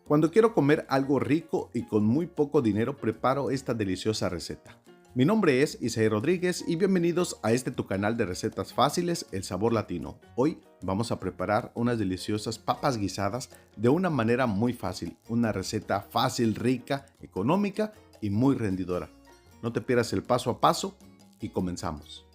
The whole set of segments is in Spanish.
Cuando quiero comer algo rico y con muy poco dinero, preparo esta deliciosa receta. Mi nombre es Isaí Rodríguez y bienvenidos a tu canal de recetas fáciles, El Sabor Latino. Hoy vamos a preparar unas deliciosas papas guisadas de una manera muy fácil. Una receta fácil, rica, económica y muy rendidora. No te pierdas el paso a paso y comenzamos.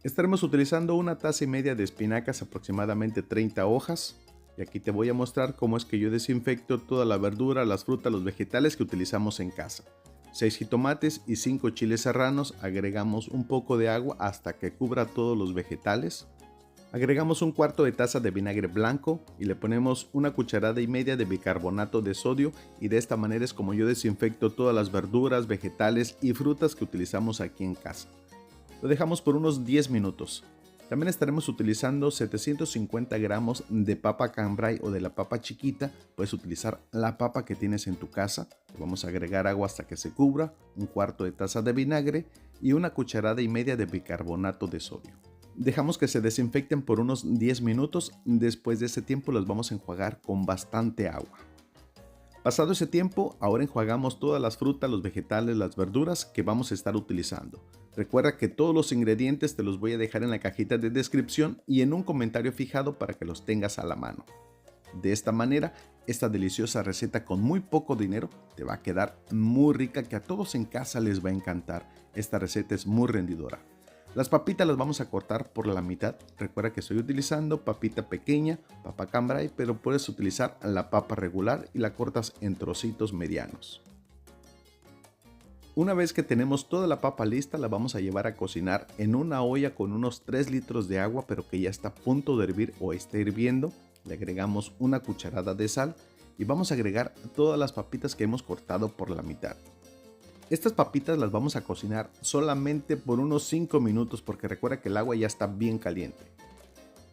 Estaremos utilizando una taza y media de espinacas, aproximadamente 30 hojas. Y aquí te voy a mostrar cómo es que yo desinfecto toda la verdura, las frutas, los vegetales que utilizamos en casa. 6 jitomates y 5 chiles serranos, agregamos un poco de agua hasta que cubra todos los vegetales. Agregamos un cuarto de taza de vinagre blanco y le ponemos una cucharada y media de bicarbonato de sodio, y de esta manera es como yo desinfecto todas las verduras, vegetales y frutas que utilizamos aquí en casa. Lo dejamos por unos 10 minutos. También estaremos utilizando 750 gramos de papa cambray o de la papa chiquita. Puedes utilizar la papa que tienes en tu casa. Vamos a agregar agua hasta que se cubra, un cuarto de taza de vinagre y una cucharada y media de bicarbonato de sodio. Dejamos que se desinfecten por unos 10 minutos. Después de ese tiempo los vamos a enjuagar con bastante agua. Pasado ese tiempo, ahora enjuagamos todas las frutas, los vegetales, las verduras que vamos a estar utilizando. Recuerda que todos los ingredientes te los voy a dejar en la cajita de descripción y en un comentario fijado para que los tengas a la mano. De esta manera, esta deliciosa receta con muy poco dinero te va a quedar muy rica, que a todos en casa les va a encantar. Esta receta es muy rendidora. Las papitas las vamos a cortar por la mitad. Recuerda que estoy utilizando papita pequeña, papa cambray, pero puedes utilizar la papa regular y la cortas en trocitos medianos. Una vez que tenemos toda la papa lista, la vamos a llevar a cocinar en una olla con unos 3 litros de agua, pero que ya está a punto de hervir o está hirviendo. Le agregamos una cucharada de sal y vamos a agregar todas las papitas que hemos cortado por la mitad. Estas papitas las vamos a cocinar solamente por unos 5 minutos, porque recuerda que el agua ya está bien caliente.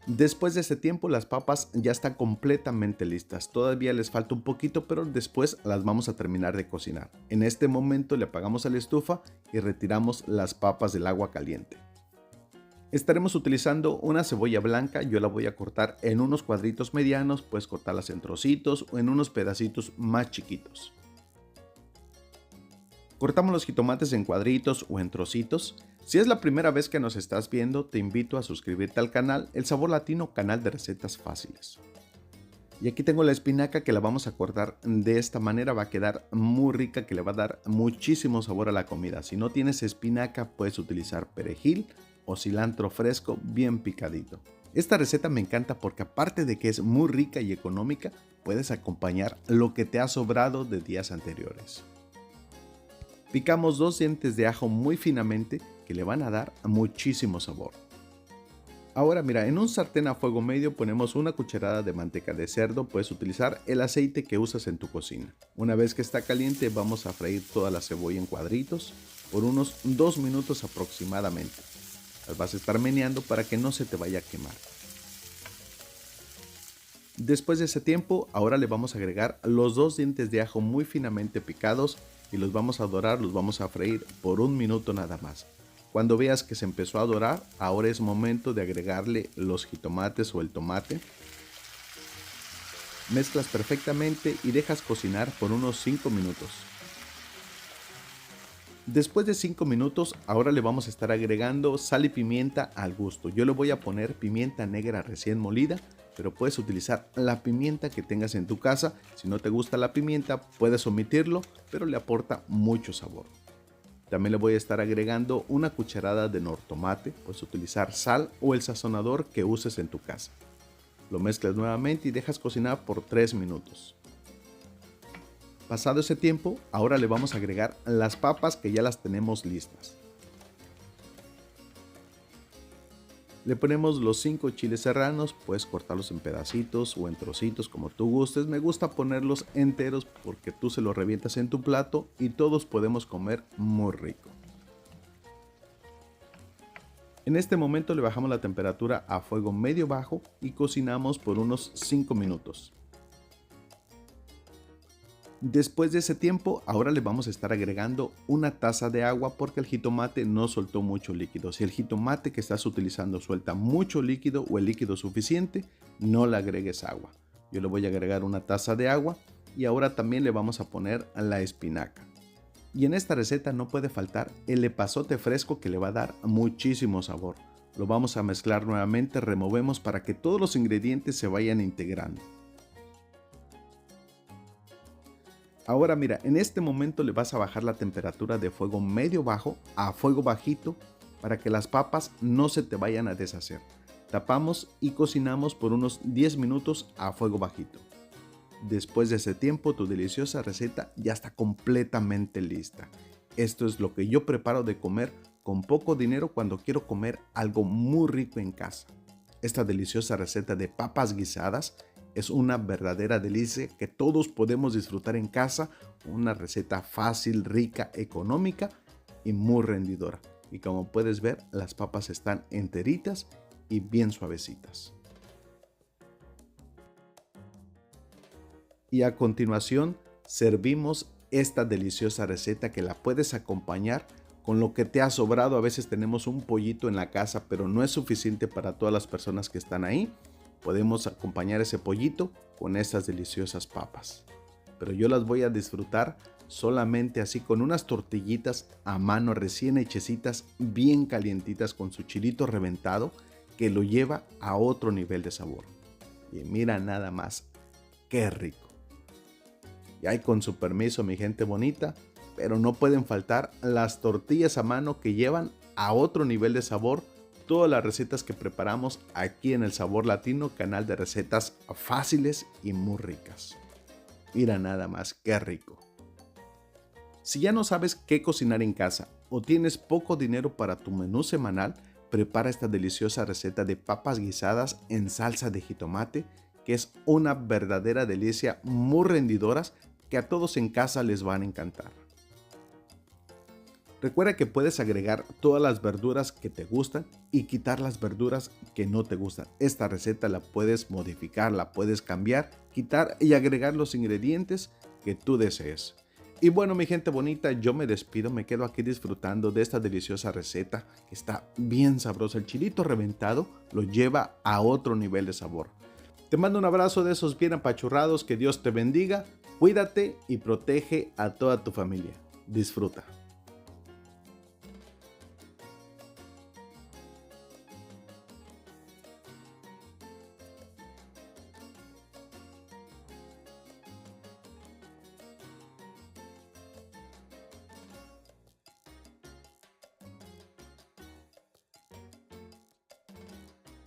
Después de ese tiempo las papas ya están completamente listas. Todavía les falta un poquito, pero después las vamos a terminar de cocinar. En este momento le apagamos a la estufa y retiramos las papas del agua caliente. Estaremos utilizando una cebolla blanca. Yo la voy a cortar en unos cuadritos medianos. Puedes cortarlas en trocitos o en unos pedacitos más chiquitos. Cortamos los jitomates en cuadritos o en trocitos. Si es la primera vez que nos estás viendo, te invito a suscribirte al canal El Sabor Latino, canal de recetas fáciles. Y aquí tengo la espinaca, que la vamos a cortar de esta manera. Va a quedar muy rica, que le va a dar muchísimo sabor a la comida. Si no tienes espinaca, puedes utilizar perejil o cilantro fresco bien picadito. Esta receta me encanta porque, aparte de que es muy rica y económica, puedes acompañar lo que te ha sobrado de días anteriores. Picamos 2 dientes de ajo muy finamente, que le van a dar muchísimo sabor. Ahora mira, en un sartén a fuego medio ponemos una cucharada de manteca de cerdo. Puedes utilizar el aceite que usas en tu cocina. Una vez que está caliente, vamos a freír toda la cebolla en cuadritos por unos 2 minutos aproximadamente. Las vas a estar meneando para que no se te vaya a quemar. Después de ese tiempo, ahora le vamos a agregar los 2 dientes de ajo muy finamente picados y los vamos a dorar, los vamos a freír por 1 minuto nada más. Cuando veas que se empezó a dorar, ahora es momento de agregarle los jitomates o el tomate. Mezclas perfectamente y dejas cocinar por unos 5 minutos. Después de 5 minutos, ahora le vamos a estar agregando sal y pimienta al gusto. Yo le voy a poner pimienta negra recién molida, pero puedes utilizar la pimienta que tengas en tu casa. Si no te gusta la pimienta, puedes omitirlo, pero le aporta mucho sabor. También le voy a estar agregando una cucharada de nortomate. Puedes utilizar sal o el sazonador que uses en tu casa. Lo mezclas nuevamente y dejas cocinar por 3 minutos. Pasado ese tiempo, ahora le vamos a agregar las papas, que ya las tenemos listas. Le ponemos los 5 chiles serranos. Puedes cortarlos en pedacitos o en trocitos como tú gustes. Me gusta ponerlos enteros porque tú se los revientas en tu plato y todos podemos comer muy rico. En este momento le bajamos la temperatura a fuego medio bajo y cocinamos por unos 5 minutos. Después de ese tiempo, ahora le vamos a estar agregando una taza de agua porque el jitomate no soltó mucho líquido. Si el jitomate que estás utilizando suelta mucho líquido o el líquido suficiente, no le agregues agua. Yo le voy a agregar una taza de agua y ahora también le vamos a poner la espinaca. Y en esta receta no puede faltar el epazote fresco que le va a dar muchísimo sabor. Lo vamos a mezclar nuevamente, removemos para que todos los ingredientes se vayan integrando. Ahora mira, en este momento le vas a bajar la temperatura de fuego medio bajo a fuego bajito para que las papas no se te vayan a deshacer. Tapamos y cocinamos por unos 10 minutos a fuego bajito. Después de ese tiempo, tu deliciosa receta ya está completamente lista. Esto es lo que yo preparo de comer con poco dinero cuando quiero comer algo muy rico en casa. Esta deliciosa receta de papas guisadas es una verdadera delicia que todos podemos disfrutar en casa. Una receta fácil, rica, económica y muy rendidora. Y como puedes ver, las papas están enteritas y bien suavecitas. Y a continuación servimos esta deliciosa receta que la puedes acompañar con lo que te ha sobrado. A veces tenemos un pollito en la casa, pero no es suficiente para todas las personas que están ahí. Podemos acompañar ese pollito con estas deliciosas papas. Pero yo las voy a disfrutar solamente así con unas tortillitas a mano recién hechecitas, bien calientitas con su chilito reventado que lo lleva a otro nivel de sabor. Y mira nada más, qué rico. Y ahí con su permiso mi gente bonita, pero no pueden faltar las tortillas a mano que llevan a otro nivel de sabor todas las recetas que preparamos aquí en El Sabor Latino, canal de recetas fáciles y muy ricas. Mira nada más, qué rico. Si ya no sabes qué cocinar en casa o tienes poco dinero para tu menú semanal, prepara esta deliciosa receta de papas guisadas en salsa de jitomate, que es una verdadera delicia, muy rendidoras, que a todos en casa les van a encantar. Recuerda que puedes agregar todas las verduras que te gustan y quitar las verduras que no te gustan. Esta receta la puedes modificar, la puedes cambiar, quitar y agregar los ingredientes que tú desees. Y bueno, mi gente bonita, yo me despido, me quedo aquí disfrutando de esta deliciosa receta que está bien sabrosa. El chilito reventado lo lleva a otro nivel de sabor. Te mando un abrazo de esos bien apachurrados, que Dios te bendiga, cuídate y protege a toda tu familia. Disfruta.